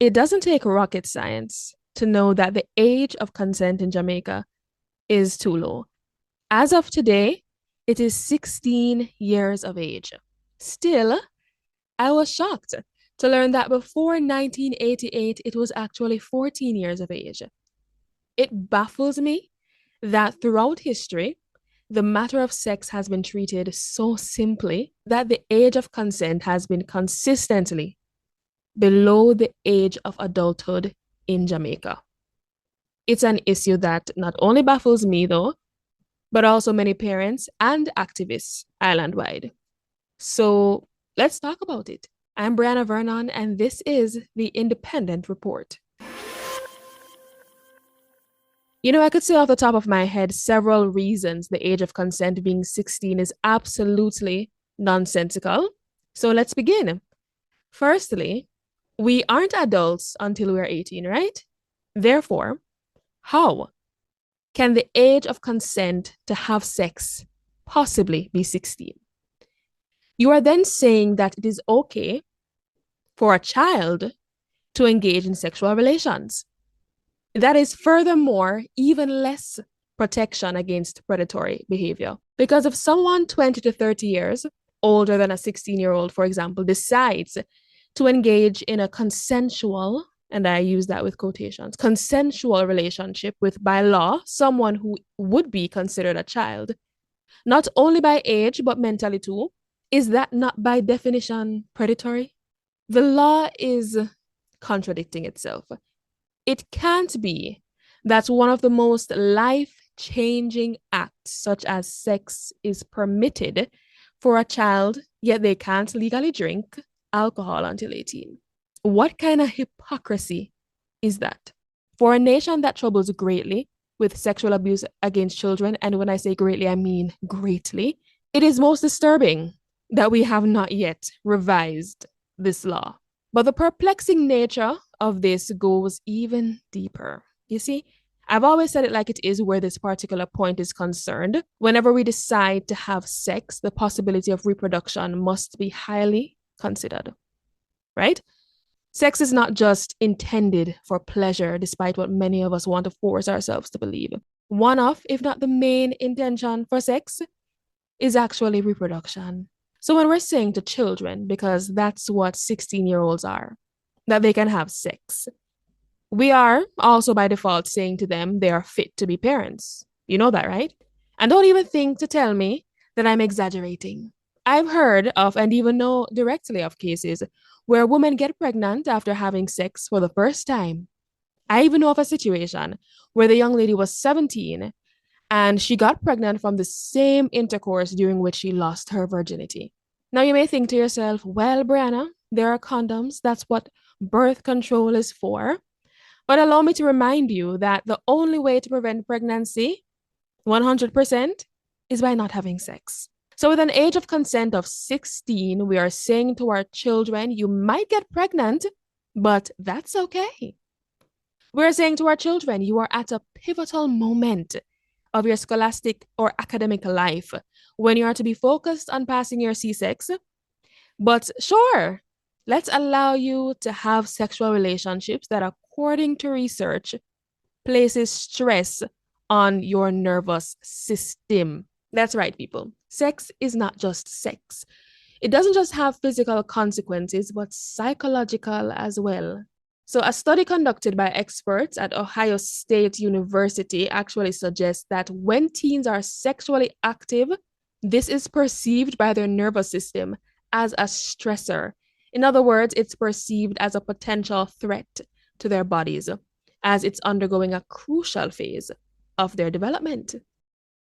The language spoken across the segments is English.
It doesn't take rocket science to know that the age of consent in Jamaica is too low. As of today, it is 16 years of age. Still, I was shocked to learn that before 1988, it was actually 14 years of age. It baffles me that throughout history, the matter of sex has been treated so simply that the age of consent has been consistently below the age of adulthood in Jamaica. It's an issue that not only baffles me, though, but also many parents and activists island wide. So let's talk about it. I'm Brianna Vernon, and this is the Independent Report. I could say off the top of my head several reasons the age of consent being 16 is absolutely nonsensical. So let's begin. Firstly, we aren't adults until we're 18, right? Therefore, how can the age of consent to have sex possibly be 16? You are then saying that it is okay for a child to engage in sexual relations. That is furthermore even less protection against predatory behavior. Because if someone 20 to 30 years older than a 16-year-old, for example, decides to engage in a consensual, and I use that with quotations, consensual relationship with, by law, someone who would be considered a child, not only by age, but mentally too, is that not by definition predatory? The law is contradicting itself. It can't be that one of the most life-changing acts, such as sex, is permitted for a child, yet they can't legally drink alcohol until 18. What kind of hypocrisy is that? For a nation that troubles greatly with sexual abuse against children, and when I say greatly, I mean greatly, it is most disturbing that we have not yet revised this law. But the perplexing nature of this goes even deeper. You see, I've always said it like it is where this particular point is concerned. Whenever we decide to have sex, the possibility of reproduction must be highly considered, right? Sex is not just intended for pleasure, despite what many of us want to force ourselves to believe. One of, if not the main intention for sex, is actually reproduction. So when we're saying to children, because that's what 16-year-olds are, that they can have sex, we are also by default saying to them they are fit to be parents. You know that, right? And don't even think to tell me that I'm exaggerating. I've heard of and even know directly of cases where women get pregnant after having sex for the first time. I even know of a situation where the young lady was 17 and she got pregnant from the same intercourse during which she lost her virginity. Now, you may think to yourself, well, Brianna, there are condoms. That's what birth control is for. But allow me to remind you that the only way to prevent pregnancy, 100%, is by not having sex. So with an age of consent of 16, we are saying to our children, you might get pregnant, but that's okay. We're saying to our children, you are at a pivotal moment of your scholastic or academic life when you are to be focused on passing your C6. But sure, let's allow you to have sexual relationships that, according to research, places stress on your nervous system. That's right, people. Sex is not just sex. It doesn't just have physical consequences, but psychological as well. So a study conducted by experts at Ohio State University actually suggests that when teens are sexually active, this is perceived by their nervous system as a stressor. In other words, it's perceived as a potential threat to their bodies, as it's undergoing a crucial phase of their development.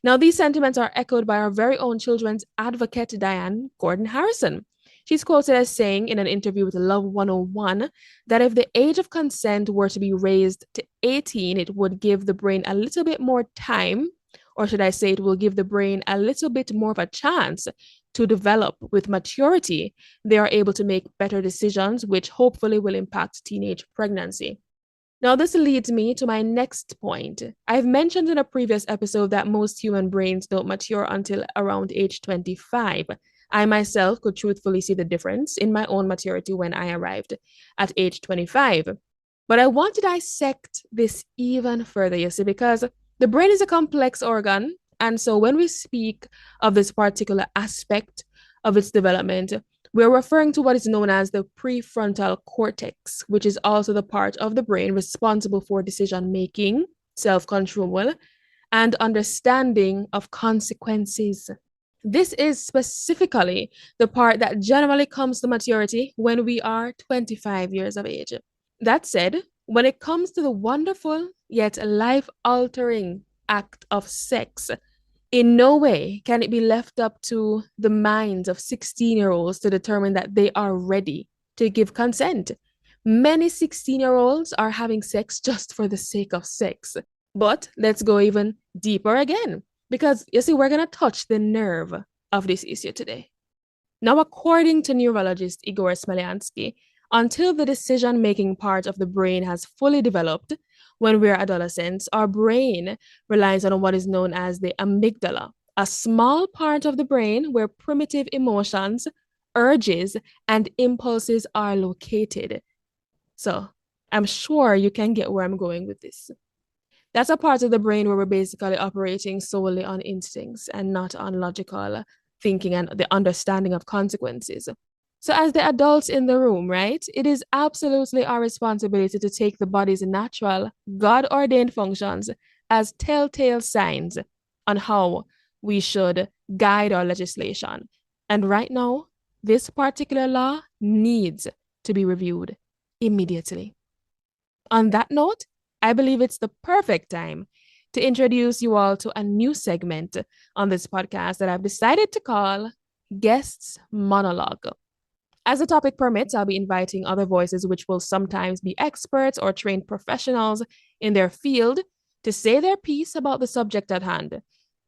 Now, these sentiments are echoed by our very own children's advocate, Diane Gordon Harrison. She's quoted as saying in an interview with Love 101 that if the age of consent were to be raised to 18, it would give the brain a little bit more time, or should I say, it will give the brain a little bit more of a chance to develop. With maturity, they are able to make better decisions, which hopefully will impact teenage pregnancy. Now, this leads me to my next point. I've mentioned in a previous episode that most human brains don't mature until around age 25. I myself could truthfully see the difference in my own maturity when I arrived at age 25. But I want to dissect this even further, you see, because the brain is a complex organ. And so when we speak of this particular aspect of its development, we're referring to what is known as the prefrontal cortex, which is also the part of the brain responsible for decision making, self control, and understanding of consequences. This is specifically the part that generally comes to maturity when we are 25 years of age. That said, when it comes to the wonderful yet life altering act of sex, in no way can it be left up to the minds of 16-year-olds to determine that they are ready to give consent. Many 16-year-olds are having sex just for the sake of sex. But let's go even deeper again, because you see, we're going to touch the nerve of this issue today. Now, according to neurologist Igor Smolyansky, until the decision making part of the brain has fully developed, when we're adolescents, our brain relies on what is known as the amygdala, a small part of the brain where primitive emotions, urges, and impulses are located. So, I'm sure you can get where I'm going with this. That's a part of the brain where we're basically operating solely on instincts and not on logical thinking and the understanding of consequences. So, as the adults in the room, right, it is absolutely our responsibility to take the body's natural, God ordained functions as telltale signs on how we should guide our legislation. And right now, this particular law needs to be reviewed immediately. On that note, I believe it's the perfect time to introduce you all to a new segment on this podcast that I've decided to call Guests Monologue. As the topic permits, I'll be inviting other voices, which will sometimes be experts or trained professionals in their field, to say their piece about the subject at hand.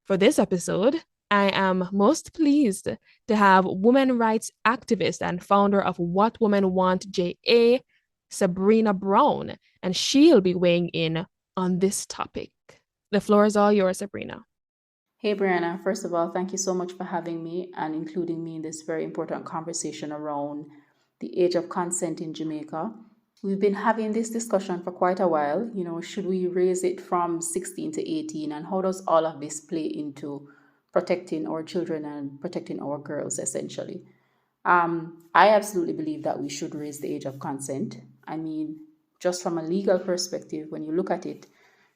For this episode, I am most pleased to have women rights activist and founder of What Women Want JA, Sabrina Brown, and she'll be weighing in on this topic. The floor is all yours, Sabrina. Hey, Brianna. First of all, thank you so much for having me and including me in this very important conversation around the age of consent in Jamaica. We've been having this discussion for quite a while. Should we raise it from 16 to 18? And how does all of this play into protecting our children and protecting our girls, essentially? I absolutely believe that we should raise the age of consent. I mean, just from a legal perspective, when you look at it,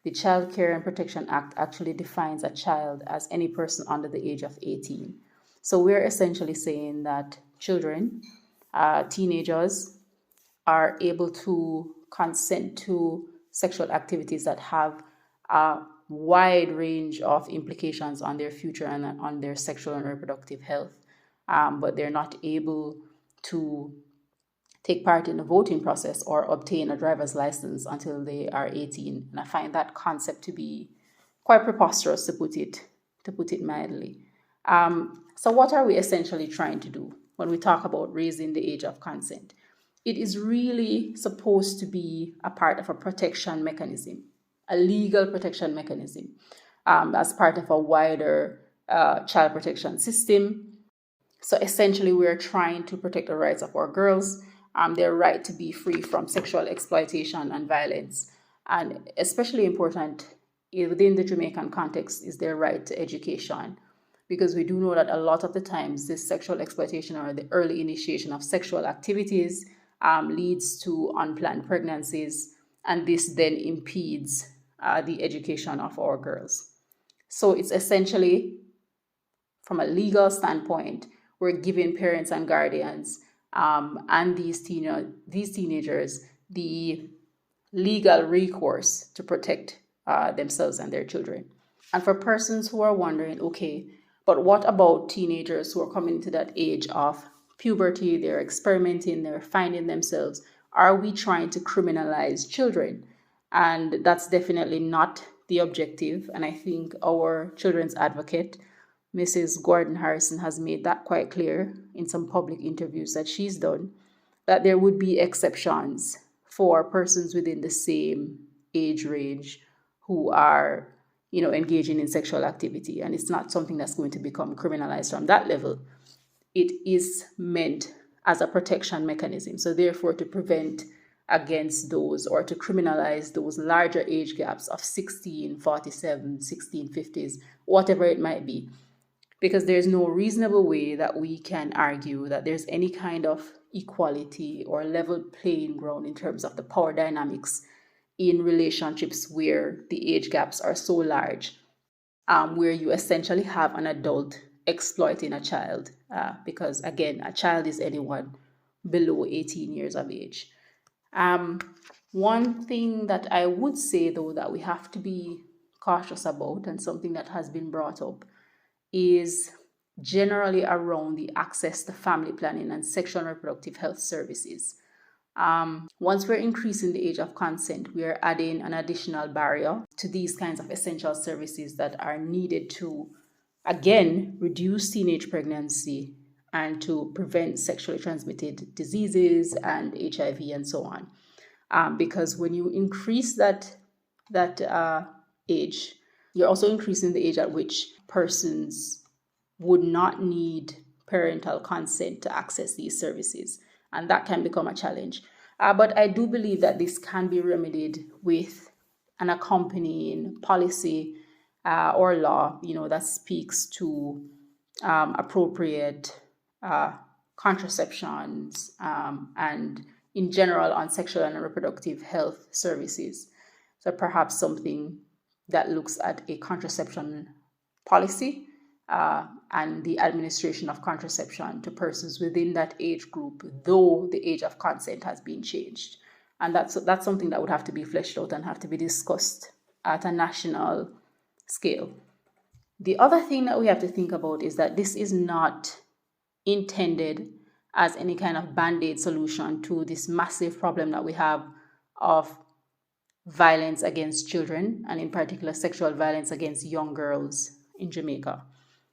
the Child Care and Protection Act actually defines a child as any person under the age of 18. So we're essentially saying that children, teenagers, are able to consent to sexual activities that have a wide range of implications on their future and on their sexual and reproductive health. But they're not able to take part in the voting process or obtain a driver's license until they are 18. And I find that concept to be quite preposterous, to put it mildly. So what are we essentially trying to do when we talk about raising the age of consent? It is really supposed to be a part of a protection mechanism, a legal protection mechanism, as part of a wider child protection system. So essentially, we're trying to protect the rights of our girls, their right to be free from sexual exploitation and violence. And especially important within the Jamaican context is their right to education. Because we do know that a lot of the times this sexual exploitation or the early initiation of sexual activities leads to unplanned pregnancies, and this then impedes the education of our girls. So it's essentially, from a legal standpoint, we're giving parents and guardians and these teenagers the legal recourse to protect themselves and their children. And for persons who are wondering, okay, but what about teenagers who are coming to that age of puberty, they're experimenting, they're finding themselves? Are we trying to criminalize children? And that's definitely not the objective. And I think our children's advocate, Mrs. Gordon Harrison, has made that quite clear in some public interviews that she's done, that there would be exceptions for persons within the same age range who are, engaging in sexual activity. And it's not something that's going to become criminalized from that level. It is meant as a protection mechanism. So therefore, to prevent against those, or to criminalize those larger age gaps of 16, 47, 16, 50s, whatever it might be. Because there's no reasonable way that we can argue that there's any kind of equality or level playing ground in terms of the power dynamics in relationships where the age gaps are so large, where you essentially have an adult exploiting a child, because again, a child is anyone below 18 years of age. One thing that I would say, though, that we have to be cautious about, and something that has been brought up, is generally around the access to family planning and sexual and reproductive health services. Once we're increasing the age of consent, we are adding an additional barrier to these kinds of essential services that are needed to, again, reduce teenage pregnancy and to prevent sexually transmitted diseases and HIV and so on. Because when you increase that age, you're also increasing the age at which persons would not need parental consent to access these services. And that can become a challenge. But I do believe that this can be remedied with an accompanying policy or law, that speaks to appropriate contraceptions and in general on sexual and reproductive health services. So perhaps something that looks at a contraception policy and the administration of contraception to persons within that age group, though the age of consent has been changed. And that's something that would have to be fleshed out and have to be discussed at a national scale. The other thing that we have to think about is that this is not intended as any kind of band-aid solution to this massive problem that we have of violence against children, and in particular sexual violence against young girls in Jamaica.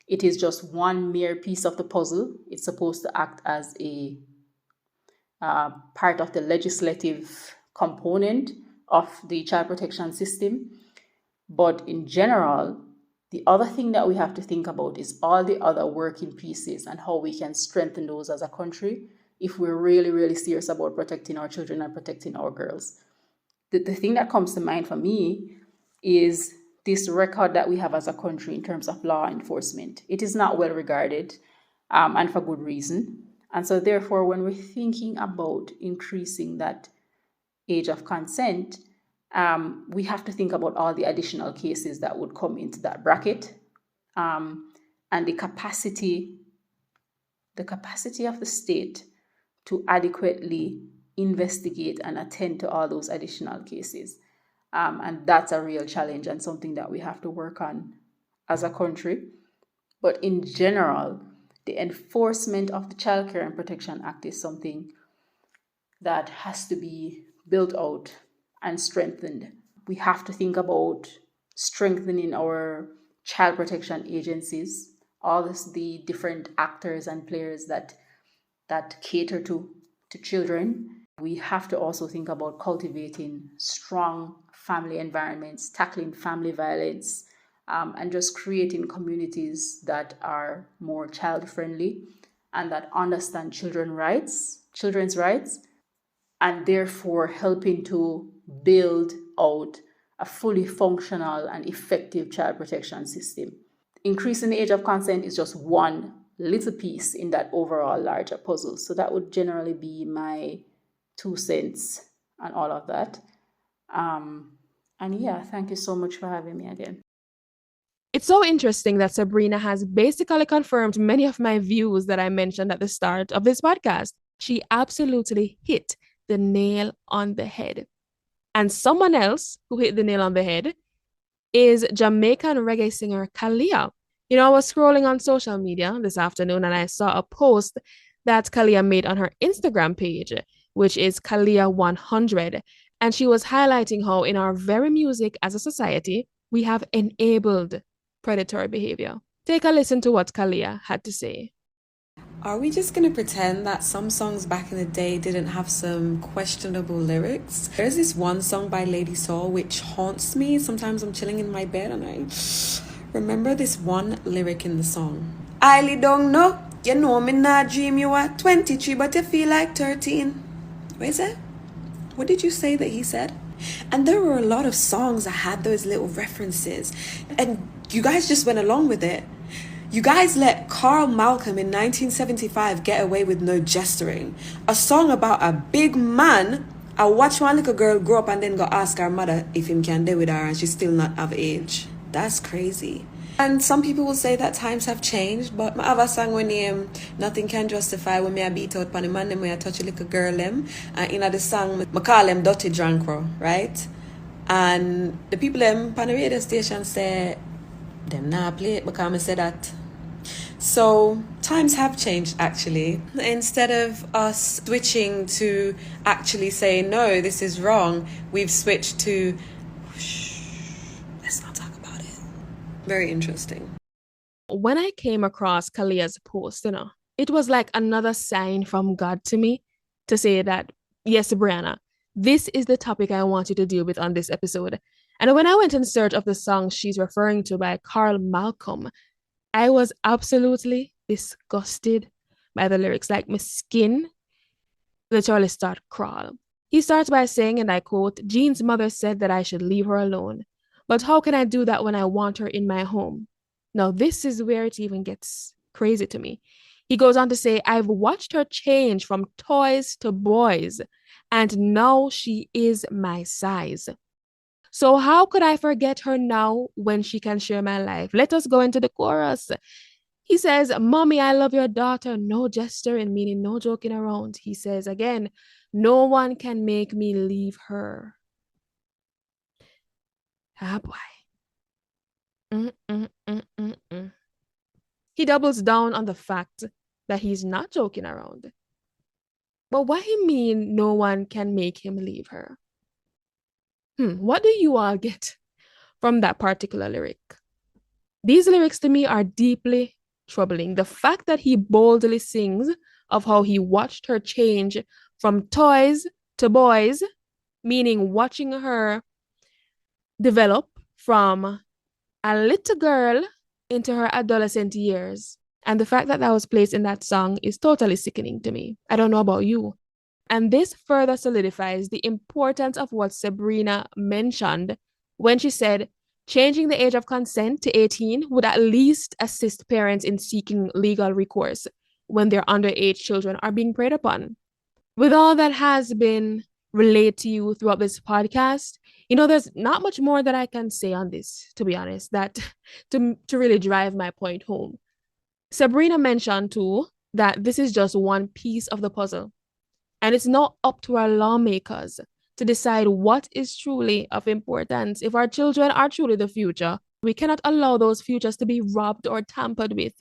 It is just one mere piece of the puzzle. It's supposed to act as a part of the legislative component of the child protection system. But in general, the other thing that we have to think about is all the other working pieces and how we can strengthen those as a country if we're really, really serious about protecting our children and protecting our girls. The thing that comes to mind for me is this record that we have as a country in terms of law enforcement. It is not well regarded, and for good reason. And so therefore, when we're thinking about increasing that age of consent, we have to think about all the additional cases that would come into that bracket, and the capacity of the state to adequately investigate and attend to all those additional cases. And that's a real challenge and something that we have to work on as a country. But in general, the enforcement of the Child Care and Protection Act is something that has to be built out and strengthened. We have to think about strengthening our child protection agencies, all the different actors and players that cater to children. We have to also think about cultivating strong family environments, tackling family violence, and just creating communities that are more child-friendly and that understand children's rights, and therefore helping to build out a fully functional and effective child protection system. Increasing the age of consent is just one little piece in that overall larger puzzle. So that would generally be my 2 cents on all of that. And yeah, thank you so much for having me again. It's so interesting that Sabrina has basically confirmed many of my views that I mentioned at the start of this podcast. She absolutely hit the nail on the head. And someone else who hit the nail on the head is Jamaican reggae singer Kalia. I was scrolling on social media this afternoon and I saw a post that Kalia made on her Instagram page, which is Kalia100. And she was highlighting how in our very music as a society, we have enabled predatory behavior. Take a listen to what Kalia had to say. Are we just going to pretend that some songs back in the day didn't have some questionable lyrics? There's this one song by Lady Soul which haunts me. Sometimes I'm chilling in my bed and I remember this one lyric in the song. I don't know, you know me not dream you are 23 but you feel like 13. Where is it? What did you say that he said? And there were a lot of songs that had those little references, and you guys just went along with it. You guys let Carl Malcolm in 1975 get away with no gesturing. A song about a big man. I watch one little girl grow up and then go ask her mother if him can do with her and she's still not of age. That's crazy. And some people will say that times have changed, but I have a song when name Nothing Can Justify when me I beat out pan the man them when I touch a little girl them. And in the song I call them Dirty Drankro, right? And the people them pan the radio station say them not play it because I say that. So times have changed actually. Instead of us switching to actually say no, this is wrong, we've switched to let's not talk about it. Very interesting. When I came across Kalia's post, it was like another sign from God to me to say that, yes, Brianna, this is the topic I want you to deal with on this episode. And when I went in search of the song she's referring to by Carl Malcolm, I was absolutely disgusted by the lyrics. Like my skin literally started crawl. He starts by saying, and I quote, Jean's mother said that I should leave her alone. But how can I do that when I want her in my home? Now, this is where it even gets crazy to me. He goes on to say, I've watched her change from toys to boys, and now she is my size. So how could I forget her now when she can share my life? Let us go into the chorus. He says, Mommy, I love your daughter. No gesturing, meaning no joking around. He says again, no one can make me leave her. Ah, boy. He doubles down on the fact that he's not joking around. But what he mean no one can make him leave her? What do you all get from that particular lyric? These lyrics to me are deeply troubling. The fact that he boldly sings of how he watched her change from toys to boys, meaning watching her develop from a little girl into her adolescent years. And the fact that that was placed in that song is totally sickening to me. I don't know about you. And this further solidifies the importance of what Sabrina mentioned when she said changing the age of consent to 18 would at least assist parents in seeking legal recourse when their underage children are being preyed upon. With all that has been relayed to you throughout this podcast, there's not much more that I can say on this, to be honest, that to really drive my point home. Sabrina mentioned too that this is just one piece of the puzzle. And it's not up to our lawmakers to decide what is truly of importance. If our children are truly the future, we cannot allow those futures to be robbed or tampered with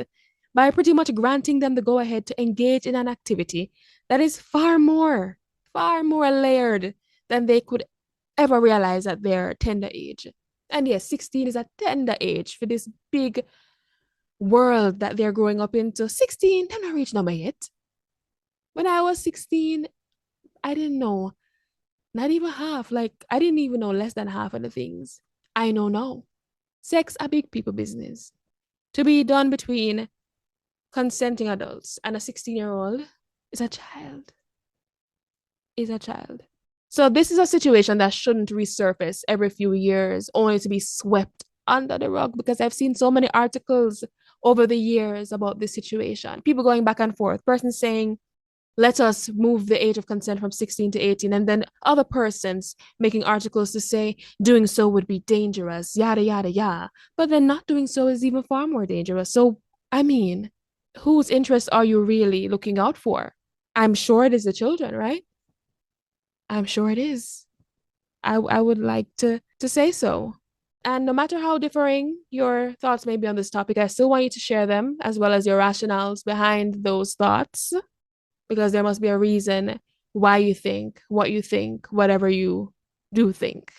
by pretty much granting them the go-ahead to engage in an activity that is far more layered than they could ever realize at their tender age. And yes, 16 is a tender age for this big world that they're growing up into. 16, they're not reached number yet. When I was 16, I didn't know, not even half. Like, I didn't even know less than half of the things I know now. Sex a big people business. To be done between consenting adults and a 16-year-old is a child. So this is a situation that shouldn't resurface every few years only to be swept under the rug, because I've seen so many articles over the years about this situation. People going back and forth. Person saying, let us move the age of consent from 16 to 18. And then other persons making articles to say doing so would be dangerous, yada, yada, yada. But then not doing so is even far more dangerous. So, I mean, whose interests are you really looking out for? I'm sure it is the children, right? I'm sure it is. I would like to say so. And no matter how differing your thoughts may be on this topic, I still want you to share them as well as your rationales behind those thoughts, because there must be a reason why you think what you think, whatever you do think.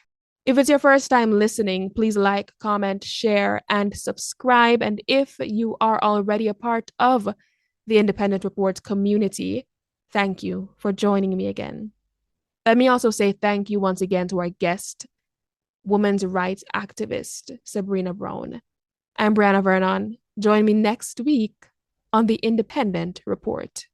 If it's your first time listening, please like, comment, share, and subscribe. And if you are already a part of the Independent Report community, thank you for joining me again. Let me also say thank you once again to our guest, women's rights activist, Sabrina Brown. I'm Brianna Vernon. Join me next week on the Independent Report.